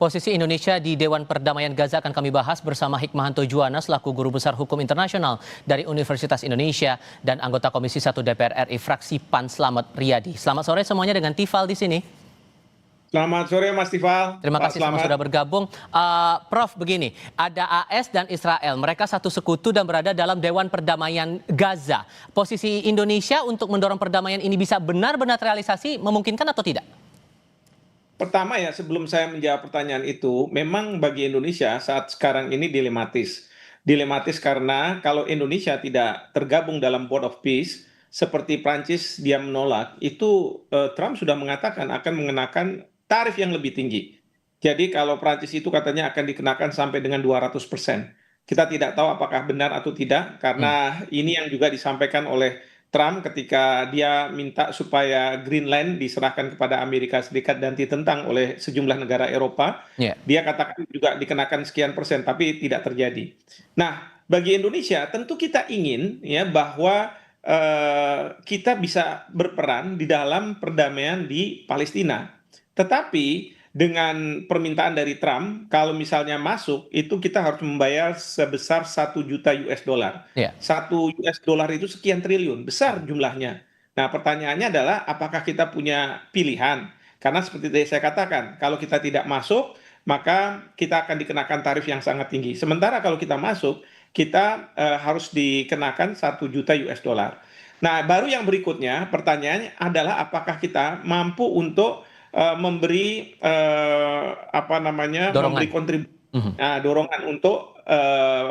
Posisi Indonesia di Dewan Perdamaian Gaza akan kami bahas bersama Hikmahanto Juwana selaku Guru Besar Hukum Internasional dari Universitas Indonesia dan anggota Komisi 1 DPR RI fraksi PAN Slamet Riyadi. Selamat sore semuanya dengan Tifal di sini. Selamat sore Mas Tifal. Terima Pak kasih semua Slamet. sudah bergabung. Prof, begini, ada AS dan Israel, mereka satu sekutu dan berada dalam Dewan Perdamaian Gaza. Posisi Indonesia untuk mendorong perdamaian ini bisa benar-benar terrealisasi, memungkinkan atau tidak? Pertama ya, sebelum saya menjawab pertanyaan itu, memang bagi Indonesia saat sekarang ini dilematis. Dilematis karena kalau Indonesia tidak tergabung dalam Board of Peace, seperti Prancis dia menolak, itu Trump sudah mengatakan akan mengenakan tarif yang lebih tinggi. Jadi kalau Prancis itu katanya akan dikenakan sampai dengan 200%. Kita tidak tahu apakah benar atau tidak, karena ini yang juga disampaikan oleh Trump ketika dia minta supaya Greenland diserahkan kepada Amerika Serikat dan ditentang oleh sejumlah negara Eropa. Ya. Dia katakan juga dikenakan sekian persen, tapi tidak terjadi. Nah, bagi Indonesia tentu kita ingin ya bahwa kita bisa berperan di dalam perdamaian di Palestina. Tetapi dengan permintaan dari Trump, kalau misalnya masuk, itu kita harus membayar sebesar 1 juta US dollar. Ya. 1 US dollar itu sekian triliun, besar jumlahnya. Nah, pertanyaannya adalah apakah kita punya pilihan? Karena seperti tadi saya katakan, kalau kita tidak masuk, maka kita akan dikenakan tarif yang sangat tinggi. Sementara kalau kita masuk, kita harus dikenakan 1 juta US dollar. Nah, baru yang berikutnya, pertanyaannya adalah apakah kita mampu untuk memberi Dorongan. kontribusi, Mhm. dorongan untuk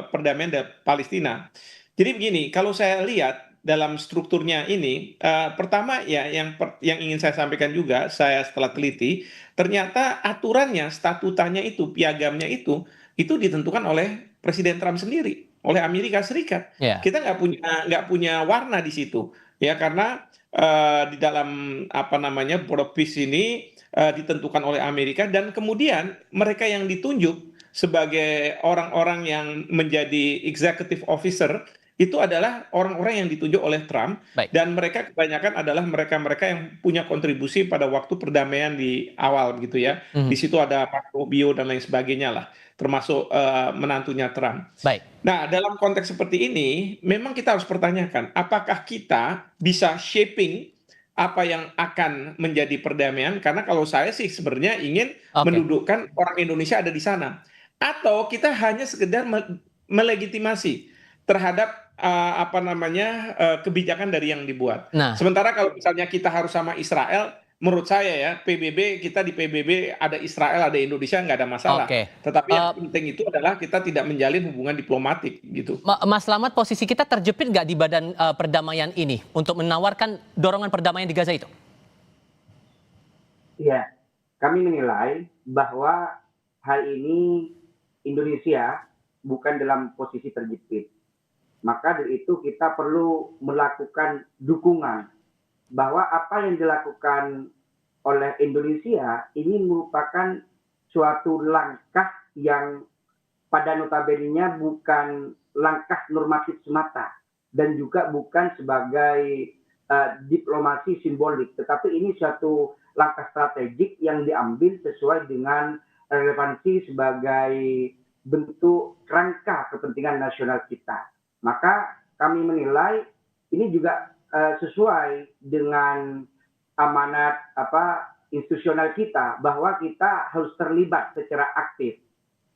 perdamaian di Palestina. Jadi begini, kalau saya lihat dalam strukturnya ini, pertama ya yang ingin saya sampaikan juga, saya setelah teliti, ternyata aturannya, statutanya itu, piagamnya itu ditentukan oleh Presiden Trump sendiri, oleh Amerika Serikat. Ya. Kita nggak punya warna di situ, ya karena di dalam Board of Peace ini ditentukan oleh Amerika dan kemudian mereka yang ditunjuk sebagai orang-orang yang menjadi executive officer itu adalah orang-orang yang ditunjuk oleh Trump. Baik. Dan mereka kebanyakan adalah mereka-mereka yang punya kontribusi pada waktu perdamaian di awal gitu ya. Di situ ada Marco Rubio dan lain sebagainya lah, termasuk menantunya Trump. Baik. Nah, dalam konteks seperti ini, memang kita harus pertanyakan, apakah kita bisa shaping apa yang akan menjadi perdamaian? Karena kalau saya sih sebenarnya ingin Oke. mendudukkan orang Indonesia ada di sana. Atau kita hanya sekedar melegitimasi terhadap kebijakan dari yang dibuat. Nah, Sementara kalau misalnya kita harus sama Israel, menurut saya ya PBB, kita di PBB ada Israel, ada Indonesia, nggak ada masalah. oke. Tetapi yang penting itu adalah kita tidak menjalin hubungan diplomatik gitu. Mas Slamet, posisi kita terjepit nggak di badan perdamaian ini untuk menawarkan dorongan perdamaian di Gaza itu? Ya, kami menilai bahwa hal ini Indonesia bukan dalam posisi terjepit. Maka dari itu kita perlu melakukan dukungan bahwa apa yang dilakukan oleh Indonesia ini merupakan suatu langkah yang pada notabene-nya bukan langkah normatif semata dan juga bukan sebagai diplomasi simbolik, tetapi ini suatu langkah strategik yang diambil sesuai dengan relevansi sebagai bentuk kerangka kepentingan nasional kita. Maka kami menilai ini juga sesuai dengan amanat institusional kita bahwa kita harus terlibat secara aktif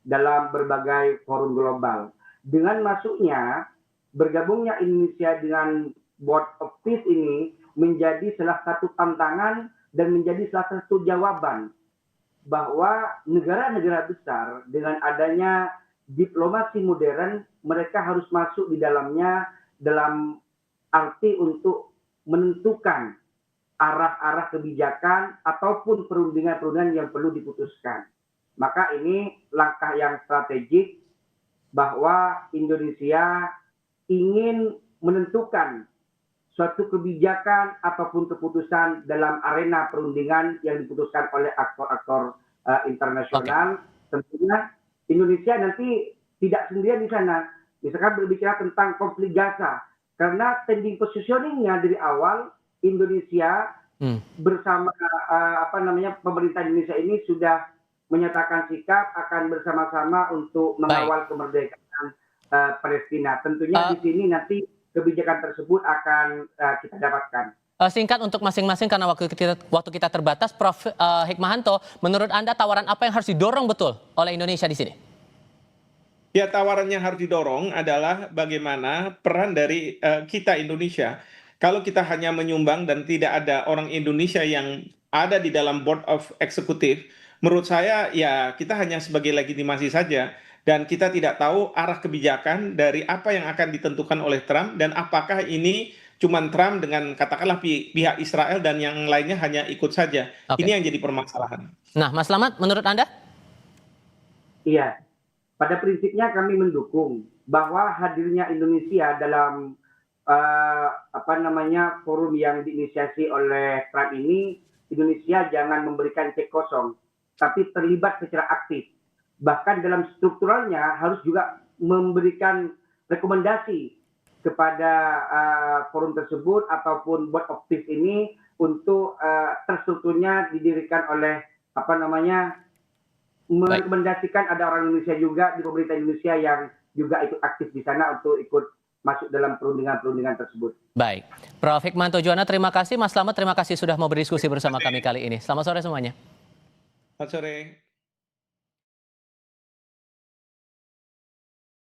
dalam berbagai forum global. Dengan masuknya, bergabungnya Indonesia dengan Board of Peace ini menjadi salah satu tantangan dan menjadi salah satu jawaban bahwa negara-negara besar dengan adanya diplomasi modern, mereka harus masuk di dalamnya dalam arti untuk menentukan arah-arah kebijakan ataupun perundingan-perundingan yang perlu diputuskan. Maka ini langkah yang strategik bahwa Indonesia ingin menentukan suatu kebijakan ataupun keputusan dalam arena perundingan yang diputuskan oleh aktor-aktor internasional. Tentunya Indonesia nanti tidak sendirian di sana. Misalkan berbicara tentang konflik Gaza, karena standing positioning-nya dari awal Indonesia bersama pemerintah Indonesia ini sudah menyatakan sikap akan bersama-sama untuk mengawal kemerdekaan Palestina. Tentunya di sini nanti kebijakan tersebut akan kita dapatkan. Singkat untuk masing-masing karena waktu kita terbatas, Prof. Hikmahanto, menurut Anda tawaran apa yang harus didorong betul oleh Indonesia di sini? Ya, tawaran yang harus didorong adalah bagaimana peran dari kita Indonesia. Kalau kita hanya menyumbang dan tidak ada orang Indonesia yang ada di dalam board of executive, menurut saya ya kita hanya sebagai legitimasi saja dan kita tidak tahu arah kebijakan dari apa yang akan ditentukan oleh Trump dan apakah ini cuma Trump dengan katakanlah pihak Israel dan yang lainnya hanya ikut saja. Oke. Ini yang jadi permasalahan. Nah, Mas Slamet, menurut Anda? Iya, pada prinsipnya kami mendukung bahwa hadirnya Indonesia dalam forum yang diinisiasi oleh Trump ini, Indonesia jangan memberikan cek kosong, tapi terlibat secara aktif. Bahkan dalam strukturalnya harus juga memberikan rekomendasi kepada forum tersebut ataupun board of peace ini untuk terstrukturnya didirikan oleh merekomendasikan ada orang Indonesia juga di pemerintah Indonesia yang juga ikut aktif di sana untuk ikut masuk dalam perundingan-perundingan tersebut. Baik, Prof. Hikmahanto Juwana, terima kasih. Mas Slamet, terima kasih sudah mau berdiskusi bersama kami kali ini. Selamat sore semuanya. Selamat sore.